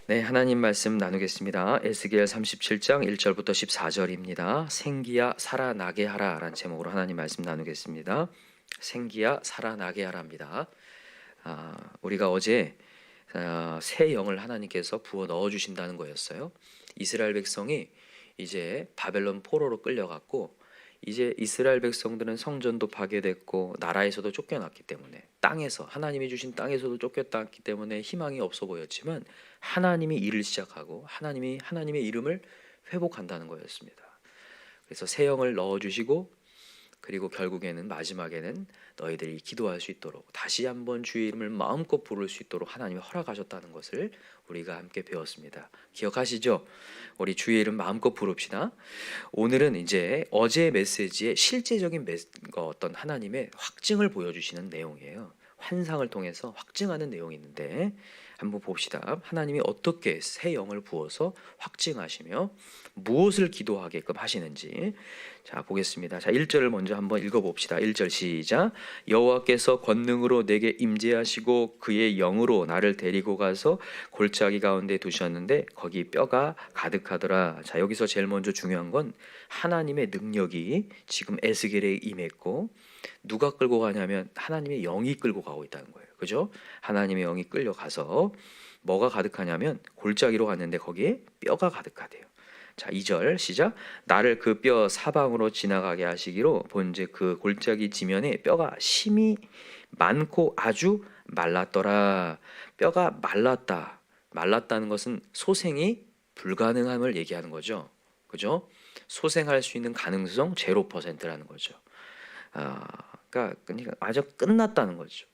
네, 하나님 말씀 나누겠습니다. 에스겔 37장 1절부터 14절입니다. 생기야 살아나게 하라 라는 제목으로 하나님 말씀 나누겠습니다. 생기야 살아나게 하라입니다. 우리가 어제 새 영을 하나님께서 부어 넣어 주신다는 거였어요. 이스라엘 백성이 이제 바벨론 포로로 끌려갔고, 이제 이스라엘 백성들은 성전도 파괴됐고 나라에서도 쫓겨났기 때문에, 땅에서 하나님이 주신 땅에서도 쫓겨났기 때문에 희망이 없어 보였지만, 하나님이 일을 시작하고 하나님의 이름을 회복한다는 거였습니다. 그래서 새 영을 넣어 주시고, 그리고 결국에는 마지막에는 너희들이 기도할 수 있도록, 다시 한번 주의 이름을 마음껏 부를 수 있도록 하나님이 허락하셨다는 것을 우리가 함께 배웠습니다. 기억하시죠? 우리 주의 이름 마음껏 부릅시다. 오늘은 이제 어제 메시지의 실제적인 어떤 하나님의 확증을 보여주시는 내용이에요. 환상을 통해서 확증하는 내용이 있는데 한번 봅시다. 하나님이 어떻게 새 영을 부어서 확증하시며 무엇을 기도하게끔 하시는지. 자, 보겠습니다. 자, 1절을 먼저 한번 읽어봅시다. 1절 시작. 여호와께서 권능으로 내게 임재하시고 그의 영으로 나를 데리고 가서 골짜기 가운데 두셨는데 거기 뼈가 가득하더라. 자, 여기서 제일 먼저 중요한 건 하나님의 능력이 지금 에스겔에 임했고, 누가 끌고 가냐면 하나님의 영이 끌고 가고 있다는 거예요. 그죠? 하나님의 영이 끌려가서 뭐가 가득하냐면 골짜기로 갔는데 거기에 뼈가 가득하대요. 자, 2절 시작. 나를 그 뼈 사방으로 지나가게 하시기로 본즉 그 골짜기 지면에 뼈가 심이 많고 아주 말랐더라. 뼈가 말랐다. 말랐다는 것은 소생이 불가능함을 얘기하는 거죠. 그죠? 소생할 수 있는 가능성 0%라는 거죠. 그러니까 아주 끝났다는 거죠.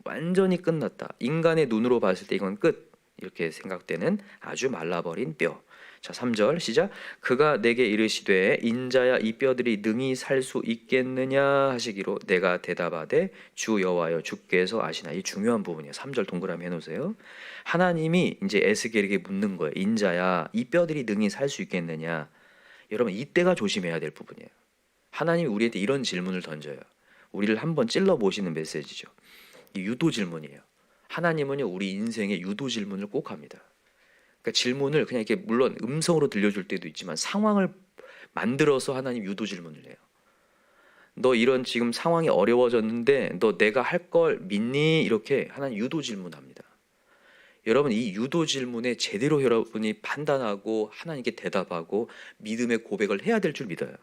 완전히 끝났다. 인간의 눈으로 봤을 때 이건 끝, 이렇게 생각되는 아주 말라버린 뼈. 자, 3절 시작. 그가 내게 이르시되 인자야 이 뼈들이 능히 살 수 있겠느냐 하시기로 내가 대답하되 주 여호와여 주께서 아시나. 이 중요한 부분이에요. 3절 동그라미 해놓으세요. 하나님이 이제 에스겔에게 묻는 거예요. 인자야 이 뼈들이 능히 살 수 있겠느냐. 여러분, 이때가 조심해야 될 부분이에요. 하나님이 우리한테 이런 질문을 던져요. 우리를 한번 찔러보시는 메시지죠. 이 유도 질문이에요. 하나님은요, 우리 인생에 유도 질문을 꼭 합니다. 그러니까 질문을 그냥 이렇게 물론 음성으로 들려줄 때도 있지만 상황을 만들어서 하나님 유도 질문을 해요. 너 이런 지금 상황이 어려워졌는데 너 내가 할 걸 믿니? 이렇게 하나님 유도 질문합니다. 여러분, 이 유도 질문에 제대로 여러분이 판단하고 하나님께 대답하고 믿음의 고백을 해야 될 줄 믿어요.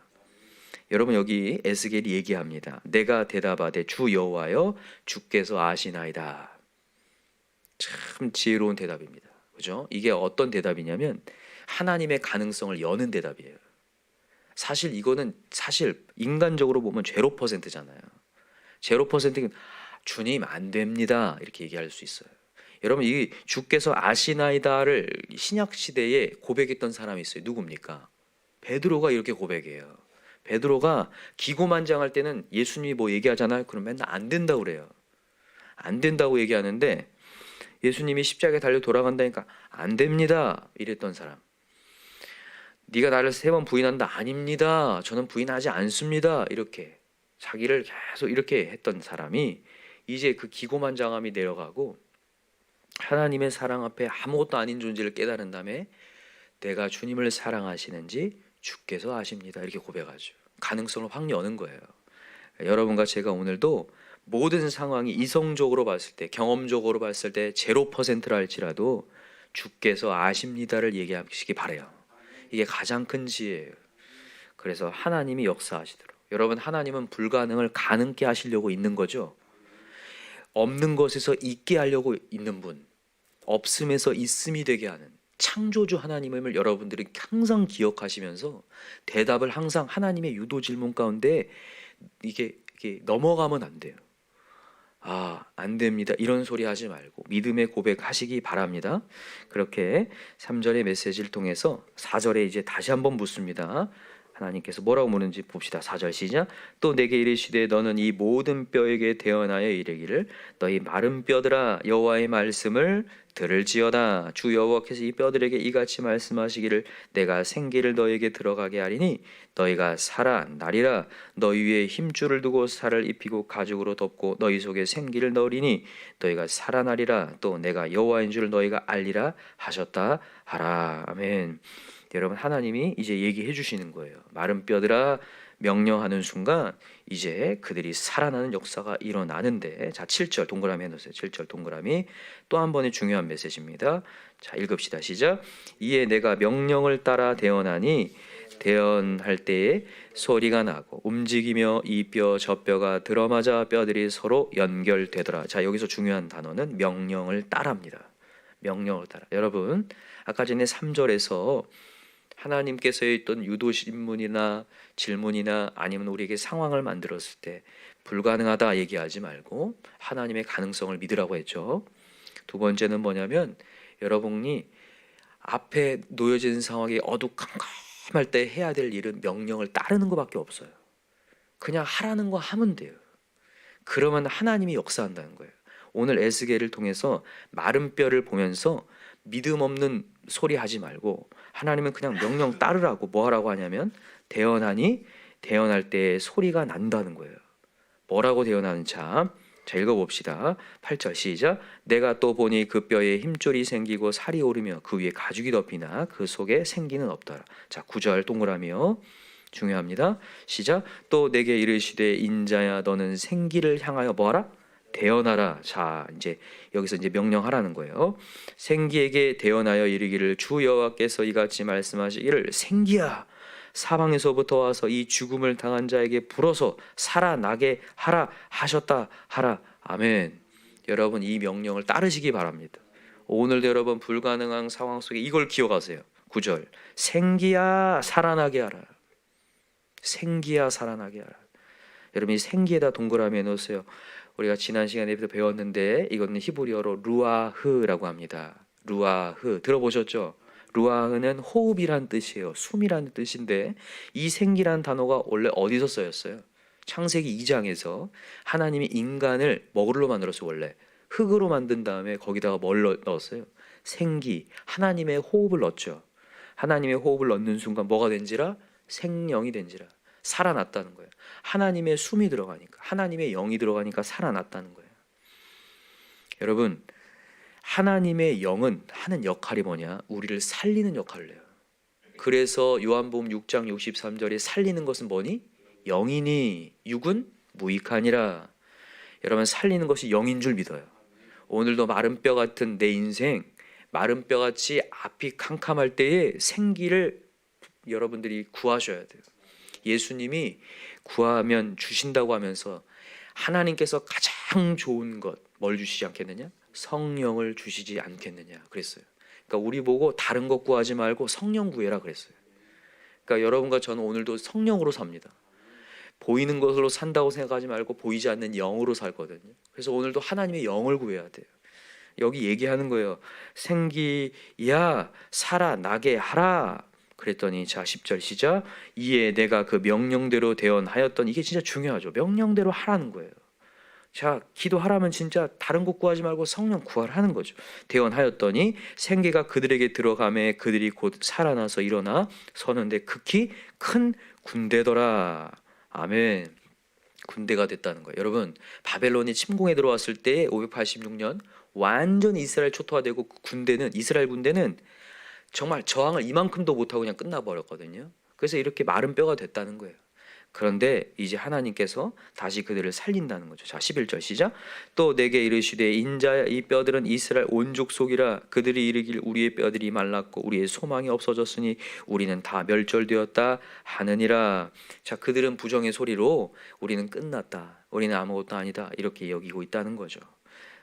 여러분, 여기 에스겔이 얘기합니다. 내가 대답하되 주 여호와여 주께서 아시나이다. 참 지혜로운 대답입니다. 그죠? 이게 어떤 대답이냐면 하나님의 가능성을 여는 대답이에요. 사실 이거는 인간적으로 보면 0%잖아요. 0%는 주님 안 됩니다, 이렇게 얘기할 수 있어요. 여러분, 이 주께서 아시나이다를 신약 시대에 고백했던 사람이 있어요. 누굽니까? 베드로가 이렇게 고백해요. 베드로가 기고만장할 때는 예수님이 뭐 얘기하잖아요. 그럼 맨날 안 된다고 그래요. 안 된다고 얘기하는데 예수님이 십자가에 달려 돌아간다니까 안 됩니다, 이랬던 사람. 네가 나를 3번 부인한다. 아닙니다, 저는 부인하지 않습니다, 이렇게 자기를 계속 이렇게 했던 사람이 이제 그 기고만장함이 내려가고 하나님의 사랑 앞에 아무것도 아닌 존재를 깨달은 다음에 내가 주님을 사랑하시는지 주께서 아십니다, 이렇게 고백하죠. 가능성을 확 여는 거예요. 여러분과 제가 오늘도 모든 상황이 이성적으로 봤을 때, 경험적으로 봤을 때 0%라 할지라도 주께서 아십니다를 얘기하시기 바라요. 이게 가장 큰 지혜예요. 그래서 하나님이 역사하시도록. 여러분, 하나님은 불가능을 가능케 하시려고 있는 거죠. 없는 것에서 있게 하려고 있는 분, 없음에서 있음이 되게 하는 창조주 하나님을 여러분들이 항상 기억하시면서 대답을 항상 하나님의 유도 질문 가운데 이게 넘어가면 안 돼요. 안 됩니다, 이런 소리 하지 말고 믿음의 고백하시기 바랍니다. 그렇게 3절의 메시지를 통해서 4절에 이제 다시 한번 묻습니다. 하나님께서 뭐라고 묻는지 봅시다. 4절 시작. 또 내게 이르시되 너는 이 모든 뼈에게 대언하여 이르기를 너희 마른 뼈들아 여호와의 말씀을 들을지어다. 주 여호와께서 이 뼈들에게 이같이 말씀하시기를 내가 생기를 너희에게 들어가게 하리니 너희가 살아나리라. 너희 위에 힘줄을 두고 살을 입히고 가죽으로 덮고 너희 속에 생기를 넣으리니 너희가 살아나리라. 또 내가 여호와인 줄 너희가 알리라 하셨다 하라. 아멘. 여러분, 하나님이 이제 얘기해 주시는 거예요. 마른 뼈들아, 명령하는 순간 이제 그들이 살아나는 역사가 일어나는데, 자 7절 동그라미 해놓으세요. 7절 동그라미. 또 한 번의 중요한 메시지입니다. 자 읽읍시다. 시작. 이에 내가 명령을 따라 대언하니 대언할 때에 소리가 나고 움직이며 이 뼈 저 뼈가 들어맞아 뼈들이 서로 연결되더라. 자 여기서 중요한 단어는 명령을 따라입니다. 명령을 따라. 여러분, 아까 전에 3절에서 하나님께서 했던 유도신문이나 질문이나 아니면 우리에게 상황을 만들었을 때 불가능하다 얘기하지 말고 하나님의 가능성을 믿으라고 했죠. 두 번째는 뭐냐면, 여러분이 앞에 놓여진 상황이 어두컴컴할 때 해야 될 일은 명령을 따르는 것밖에 없어요. 그냥 하라는 거 하면 돼요. 그러면 하나님이 역사한다는 거예요. 오늘 에스겔을 통해서 마른 뼈를 보면서 믿음 없는 소리 하지 말고 하나님은 그냥 명령 따르라고. 뭐 하라고 하냐면 대언하니 대언할 때 소리가 난다는 거예요. 뭐라고 대언하는 자 읽어봅시다. 8절 시작. 내가 또 보니 그 뼈에 힘줄이 생기고 살이 오르며 그 위에 가죽이 덮이나 그 속에 생기는 없더라. 자 9절 동그라미요. 중요합니다. 시작. 또 내게 이르시되 인자야 너는 생기를 향하여 뭐하라? 대언하라. 자 이제 여기서 이제 명령하라는 거예요. 생기에게 대언하여 이르기를 주 여호와께서 이같이 말씀하시기를 생기야 사방에서부터 와서 이 죽음을 당한 자에게 불어서 살아나게 하라 하셨다 하라. 아멘. 여러분, 이 명령을 따르시기 바랍니다. 오늘도 여러분 불가능한 상황 속에 이걸 기억하세요. 9절 생기야 살아나게 하라. 생기야 살아나게 하라. 여러분, 이 생기에다 동그라미 해놓으세요. 우리가 지난 시간에도 배웠는데 이거는 히브리어로 루아흐라고 합니다. 루아흐 들어보셨죠? 루아흐는 호흡이란 뜻이에요. 숨이라는 뜻인데 이 생기란 단어가 원래 어디서 쓰였어요? 창세기 2장에서 하나님이 인간을 먹으로 만들었어요. 원래 흙으로 만든 다음에 거기다가 뭘 넣었어요? 생기, 하나님의 호흡을 넣었죠. 하나님의 호흡을 넣는 순간 뭐가 된지라? 생명이 된지라. 살아났다는 거예요. 하나님의 숨이 들어가니까, 하나님의 영이 들어가니까 살아났다는 거예요. 여러분, 하나님의 영은 하는 역할이 뭐냐? 우리를 살리는 역할을 해요. 그래서 요한복음 6장 63절에 살리는 것은 뭐니? 영이니 육은 무익하니라. 여러분, 살리는 것이 영인 줄 믿어요. 오늘도 마른 뼈 같은 내 인생, 마른 뼈같이 앞이 캄캄할 때에 생기를 여러분들이 구하셔야 돼요. 예수님이 구하면 주신다고 하면서 하나님께서 가장 좋은 것 뭘 주시지 않겠느냐? 성령을 주시지 않겠느냐 그랬어요. 그러니까 우리 보고 다른 것 구하지 말고 성령 구해라 그랬어요. 그러니까 여러분과 저는 오늘도 성령으로 삽니다. 보이는 것으로 산다고 생각하지 말고 보이지 않는 영으로 살거든요. 그래서 오늘도 하나님의 영을 구해야 돼요. 여기 얘기하는 거예요. 생기야 살아나게 하라. 그랬더니 자 10절 시작. 이에 내가 그 명령대로 대언하였더니, 이게 진짜 중요하죠. 명령대로 하라는 거예요. 자 기도하라면 진짜 다른 것 구하지 말고 성령 구하라는 거죠. 대언하였더니 생기가 그들에게 들어가매 그들이 곧 살아나서 일어나 서는데 극히 큰 군대더라. 아멘. 군대가 됐다는 거예요. 여러분, 바벨론이 침공에 들어왔을 때 586년 완전 이스라엘 초토화되고 그 군대는, 이스라엘 군대는 정말 저항을 이만큼도 못하고 그냥 끝나버렸거든요. 그래서 이렇게 마른 뼈가 됐다는 거예요. 그런데 이제 하나님께서 다시 그들을 살린다는 거죠. 자 11절 시작. 또 내게 이르시되 인자야 이 뼈들은 이스라엘 온 족속이라. 그들이 이르길 우리의 뼈들이 말랐고 우리의 소망이 없어졌으니 우리는 다 멸절되었다 하느니라. 자 그들은 부정의 소리로 우리는 끝났다, 우리는 아무것도 아니다 이렇게 여기고 있다는 거죠.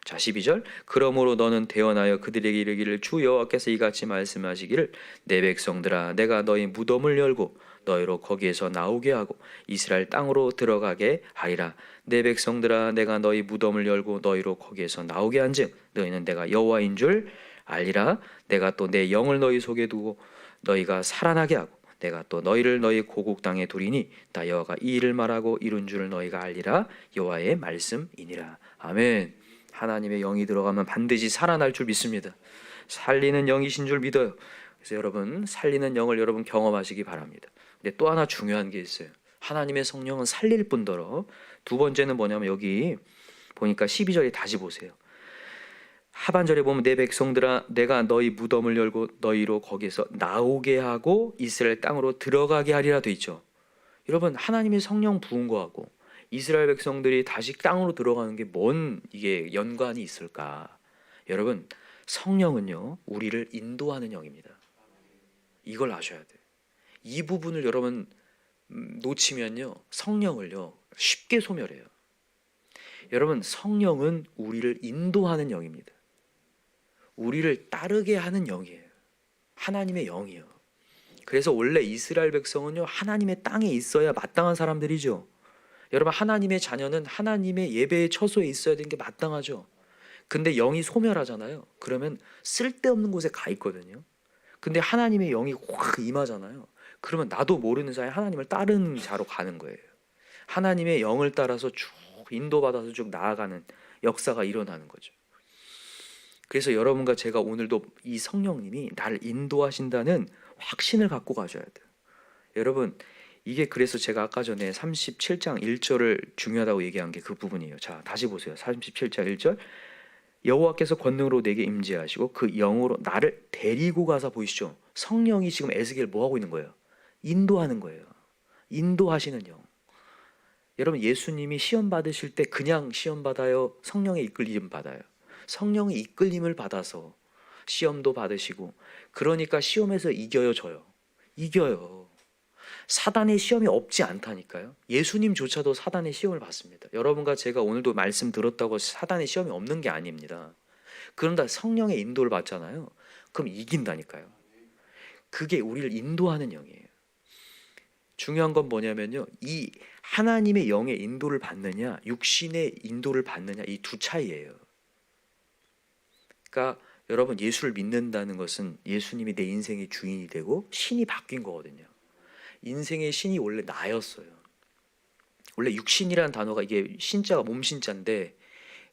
자 12절. 그러므로 너는 대언하여 그들에게 이르기를 주 여호와께서 이같이 말씀하시기를 내 백성들아 내가 너희 무덤을 열고 너희로 거기에서 나오게 하고 이스라엘 땅으로 들어가게 하리라. 내 백성들아 내가 너희 무덤을 열고 너희로 거기에서 나오게 한즉 너희는 내가 여호와인 줄 알리라. 내가 또 내 영을 너희 속에 두고 너희가 살아나게 하고 내가 또 너희를 너희 고국 땅에 두리니 나 여호와가 이 일을 말하고 이룬 줄을 너희가 알리라. 여호와의 말씀이니라. 아멘. 하나님의 영이 들어가면 반드시 살아날 줄 믿습니다. 살리는 영이신 줄 믿어요. 그래서 여러분 살리는 영을 여러분 경험하시기 바랍니다. 근데 또 하나 중요한 게 있어요. 하나님의 성령은 살릴 뿐더러 두 번째는 뭐냐면 여기 보니까 12절에 다시 보세요. 하반절에 보면 내 백성들아 내가 너희 무덤을 열고 너희로 거기에서 나오게 하고 이스라엘 땅으로 들어가게 하리라 돼 있죠. 여러분 하나님의 성령 부은 거하고 이스라엘 백성들이 다시 땅으로 들어가는 게 뭔 이게 연관이 있을까? 여러분 성령은요 우리를 인도하는 영입니다. 이걸 아셔야 돼요. 이 부분을 여러분 놓치면요 성령을요 쉽게 소멸해요. 여러분 성령은 우리를 인도하는 영입니다. 우리를 따르게 하는 영이에요. 하나님의 영이요. 그래서 원래 이스라엘 백성은요 하나님의 땅에 있어야 마땅한 사람들이죠. 여러분 하나님의 자녀는 하나님의 예배의 처소에 있어야 되는 게 마땅하죠. 근데 영이 소멸하잖아요. 그러면 쓸데없는 곳에 가 있거든요. 근데 하나님의 영이 확 임하잖아요. 그러면 나도 모르는 사이에 하나님을 따르는 자로 가는 거예요. 하나님의 영을 따라서 쭉 인도받아서 쭉 나아가는 역사가 일어나는 거죠. 그래서 여러분과 제가 오늘도 이 성령님이 나를 인도하신다는 확신을 갖고 가셔야 돼요. 여러분 이게 그래서 제가 아까 전에 37장 1절을 중요하다고 얘기한 게 그 부분이에요. 자 다시 보세요. 37장 1절 여호와께서 권능으로 내게 임재하시고 그 영으로 나를 데리고 가서 보이시죠. 성령이 지금 에스겔 뭐 하고 있는 거예요? 인도하는 거예요. 인도하시는 영. 여러분 예수님이 시험 받으실 때 그냥 시험 받아요? 성령의 이끌림 받아요? 성령의 이끌림을 받아서 시험도 받으시고 그러니까 시험에서 이겨요 져요? 이겨요. 사단의 시험이 없지 않다니까요. 예수님조차도 사단의 시험을 받습니다. 여러분과 제가 오늘도 말씀 들었다고 사단의 시험이 없는 게 아닙니다. 그런다 성령의 인도를 받잖아요. 그럼 이긴다니까요. 그게 우리를 인도하는 영이에요. 중요한 건 뭐냐면요. 이 하나님의 영의 인도를 받느냐 육신의 인도를 받느냐 이 두 차이예요. 그러니까 여러분 예수를 믿는다는 것은 예수님이 내 인생의 주인이 되고 신이 바뀐 거거든요. 인생의 신이 원래 나였어요. 원래 육신이라는 단어가 이게 신자가 몸신자인데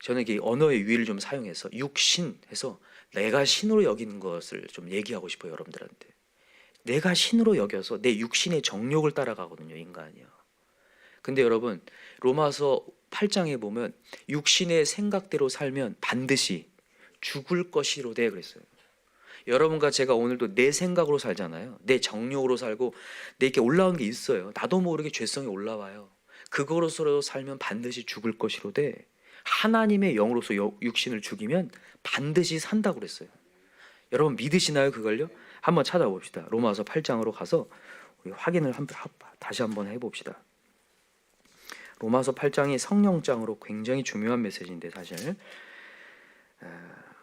저는 이게 언어의 유의를 좀 사용해서 육신 해서 내가 신으로 여기는 것을 좀 얘기하고 싶어요. 여러분들한테. 내가 신으로 여겨서 내 육신의 정욕을 따라가거든요. 인간이요. 근데 여러분 로마서 8장에 보면 육신의 생각대로 살면 반드시 죽을 것이로되 그랬어요. 여러분과 제가 오늘도 내 생각으로 살잖아요. 내 정욕으로 살고 내게 올라온 게 있어요. 나도 모르게 죄성이 올라와요. 그거로서 살면 반드시 죽을 것이로되 하나님의 영으로서 육신을 죽이면 반드시 산다고 그랬어요. 여러분 믿으시나요 그걸요? 한번 찾아봅시다. 로마서 8장으로 가서 우리 확인을 다시 한번 해봅시다. 로마서 8장이 성령장으로 굉장히 중요한 메시지인데 사실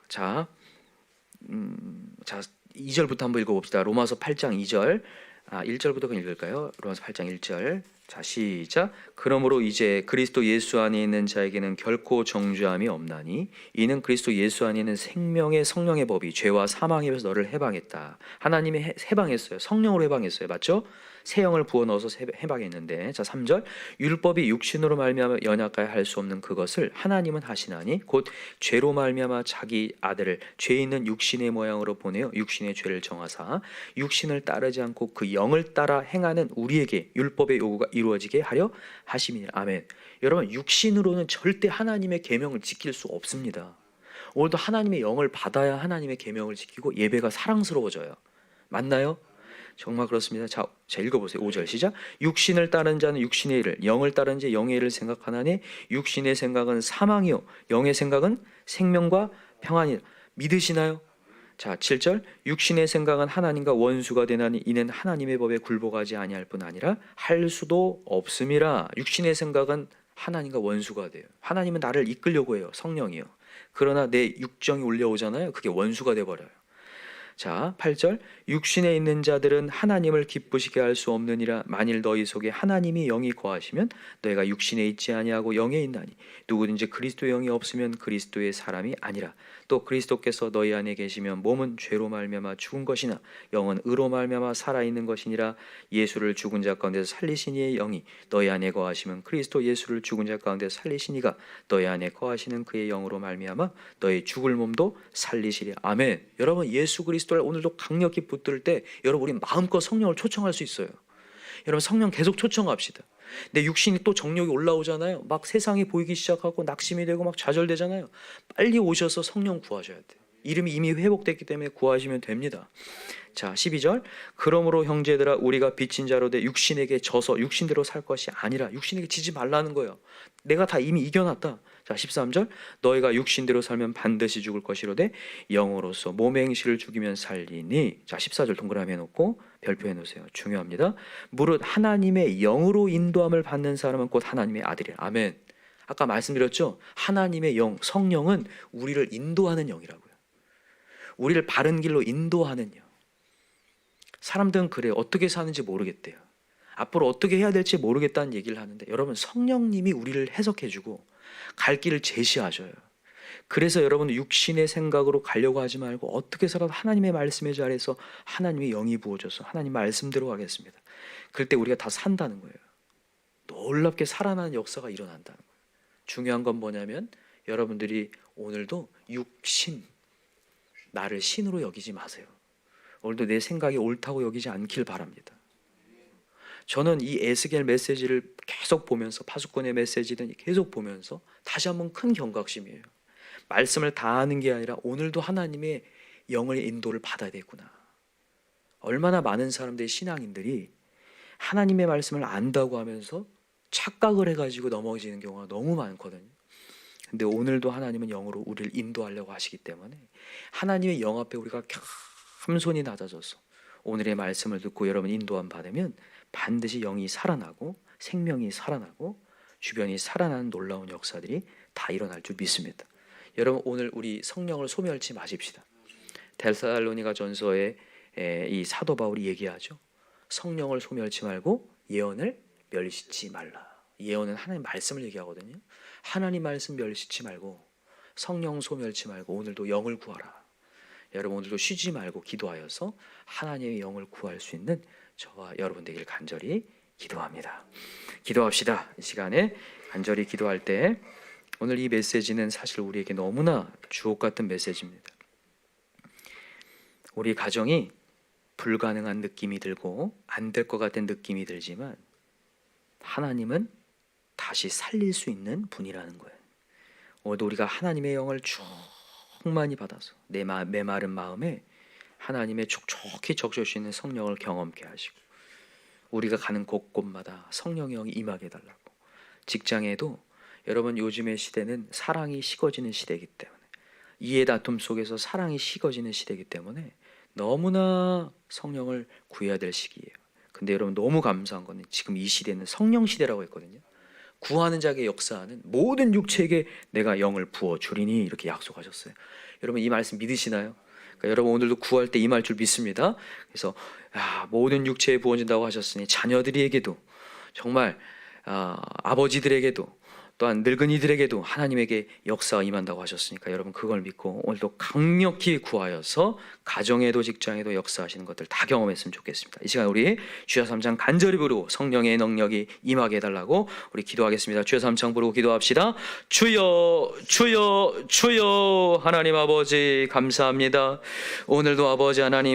자 2절부터 한번 읽어봅시다. 로마서 8장 2절 1절부터 그냥 읽을까요? 로마서 8장 1절 자 시작. 그러므로 이제 그리스도 예수 안에 있는 자에게는 결코 정죄함이 없나니 이는 그리스도 예수 안에 있는 생명의 성령의 법이 죄와 사망에서 너를 해방했다. 하나님이 해방했어요. 성령으로 해방했어요. 맞죠? 새 영을 부어 넣어서 해방했는데 자 3절 율법이 육신으로 말미암아 연약하여 할 수 없는 그것을 하나님은 하시나니 곧 죄로 말미암아 자기 아들을 죄 있는 육신의 모양으로 보내어 육신의 죄를 정하사 육신을 따르지 않고 그 영을 따라 행하는 우리에게 율법의 요구가 이루어지게 하려 하심이니라. 아멘. 여러분 육신으로는 절대 하나님의 계명을 지킬 수 없습니다. 오늘도 하나님의 영을 받아야 하나님의 계명을 지키고 예배가 사랑스러워져요. 맞나요? 정말 그렇습니다. 자 읽어보세요. 5절 시작. 육신을 따른 자는 육신의 일을 영을 따른 자 영의 일을 생각하나니 육신의 생각은 사망이요 영의 생각은 생명과 평안이라. 믿으시나요? 자 7절 육신의 생각은 하나님과 원수가 되나니 이는 하나님의 법에 굴복하지 아니할 뿐 아니라 할 수도 없음이라. 육신의 생각은 하나님과 원수가 돼요. 하나님은 나를 이끌려고 해요. 성령이요. 그러나 내 육정이 올려오잖아요. 그게 원수가 돼버려요. 자, 8절. 육신에 있는 자들은 하나님을 기쁘시게 할 수 없느니라. 만일 너희 속에 하나님이 영이 거하시면 너희가 육신에 있지 아니하고 영에 있나니 누구든지 그리스도의 영이 없으면 그리스도의 사람이 아니라. 또 그리스도께서 너희 안에 계시면 몸은 죄로 말미암아 죽은 것이나 영은 의로 말미암아 살아있는 것이니라. 예수를 죽은 자 가운데서 살리신 이의 영이 너희 안에 거하시면 그리스도 예수를 죽은 자 가운데서 살리신 이가 너희 안에 거하시는 그의 영으로 말미암아 너희 죽을 몸도 살리시리라. 아멘. 여러분, 예수 그리스도를 오늘도 강력히 붙들 때 여러분, 우리 마음껏 성령을 초청할 수 있어요. 여러분, 성령 계속 초청합시다. 내 육신이 또 정욕이 올라오잖아요. 막 세상이 보이기 시작하고 낙심이 되고 막 좌절되잖아요. 빨리 오셔서 성령 구하셔야 돼요. 이름이 이미 회복됐기 때문에 구하시면 됩니다. 자, 12절. 그러므로 형제들아, 우리가 빚진 자로 돼 육신에게 져서 육신대로 살 것이 아니라. 육신에게 지지 말라는 거예요. 내가 다 이미 이겨놨다. 자, 13절. 너희가 육신대로 살면 반드시 죽을 것이로되 영으로서 몸의 행실을 죽이면 살리니. 자, 14절 동그라미 해놓고 별표해 놓으세요. 중요합니다. 무릇 하나님의 영으로 인도함을 받는 사람은 곧 하나님의 아들이라. 아멘. 아까 말씀드렸죠. 하나님의 영, 성령은 우리를 인도하는 영이라고요. 우리를 바른 길로 인도하는 영. 사람들은 그래요. 어떻게 사는지 모르겠대요. 앞으로 어떻게 해야 될지 모르겠다는 얘기를 하는데, 여러분, 성령님이 우리를 해석해주고 갈 길을 제시하셔요. 그래서 여러분, 육신의 생각으로 가려고 하지 말고 어떻게 해서라도 하나님의 말씀의 자리에서 하나님의 영이 부어져서 하나님 말씀대로 가겠습니다. 그럴 때 우리가 다 산다는 거예요. 놀랍게 살아나는 역사가 일어난다는 거예요. 중요한 건 뭐냐면, 여러분들이 오늘도 육신, 나를 신으로 여기지 마세요. 오늘도 내 생각이 옳다고 여기지 않길 바랍니다. 저는 이 에스겔 메시지를 계속 보면서, 파수꾼의 메시지든 계속 보면서 다시 한번 큰 경각심이에요. 말씀을 다 아는 게 아니라 오늘도 하나님의 영의 인도를 받아야 되구나. 얼마나 많은 사람들이, 신앙인들이 하나님의 말씀을 안다고 하면서 착각을 해가지고 넘어지는 경우가 너무 많거든요. 근데 오늘도 하나님은 영으로 우리를 인도하려고 하시기 때문에 하나님의 영 앞에 우리가 겸손히 낮아져서 오늘의 말씀을 듣고 여러분 인도함 받으면 반드시 영이 살아나고 생명이 살아나고 주변이 살아나는 놀라운 역사들이 다 일어날 줄 믿습니다. 여러분, 오늘 우리 성령을 소멸치 마십시다. 데살로니가 전서에 이 사도 바울이 얘기하죠. 성령을 소멸치 말고 예언을 멸시치 말라. 예언은 하나님 말씀을 얘기하거든요. 하나님 말씀 멸시치 말고 성령 소멸치 말고 오늘도 영을 구하라. 여러분, 오늘도 쉬지 말고 기도하여서 하나님의 영을 구할 수 있는 저와 여러분 되길 간절히 기도합니다. 기도합시다. 이 시간에 간절히 기도할 때 오늘 이 메시지는 사실 우리에게 너무나 주옥 같은 메시지입니다. 우리 가정이 불가능한 느낌이 들고 안 될 것 같은 느낌이 들지만 하나님은 다시 살릴 수 있는 분이라는 거예요. 오늘도 우리가 하나님의 영을 충만히 받아서 내 메마른 마음에 하나님의 촉촉히 적실 수 있는 성령을 경험케 하시고 우리가 가는 곳곳마다 성령의 영이 임하게 해달라고. 직장에도 여러분, 요즘의 시대는 사랑이 식어지는 시대이기 때문에, 이해 다툼 속에서 사랑이 식어지는 시대이기 때문에 너무나 성령을 구해야 될 시기예요. 근데 여러분, 너무 감사한 건 지금 이 시대는 성령 시대라고 했거든요. 구하는 자에게 역사하는 모든 육체에게 내가 영을 부어주리니 이렇게 약속하셨어요. 여러분, 이 말씀 믿으시나요? 그러니까 여러분, 오늘도 구할 때 임할 줄 믿습니다. 그래서 모든 육체에 부어진다고 하셨으니 자녀들에게도, 정말 아버지들에게도, 또한 늙은이들에게도 하나님에게 역사가 임한다고 하셨으니까 여러분, 그걸 믿고 오늘도 강력히 구하여서 가정에도 직장에도 역사하시는 것들 다 경험했으면 좋겠습니다. 이 시간 우리 주여 3장 간절히 부르고 성령의 능력이 임하게 해달라고 우리 기도하겠습니다. 주여 3장 부르고 기도합시다. 주여, 주여, 주여. 하나님 아버지 감사합니다. 오늘도 아버지 하나님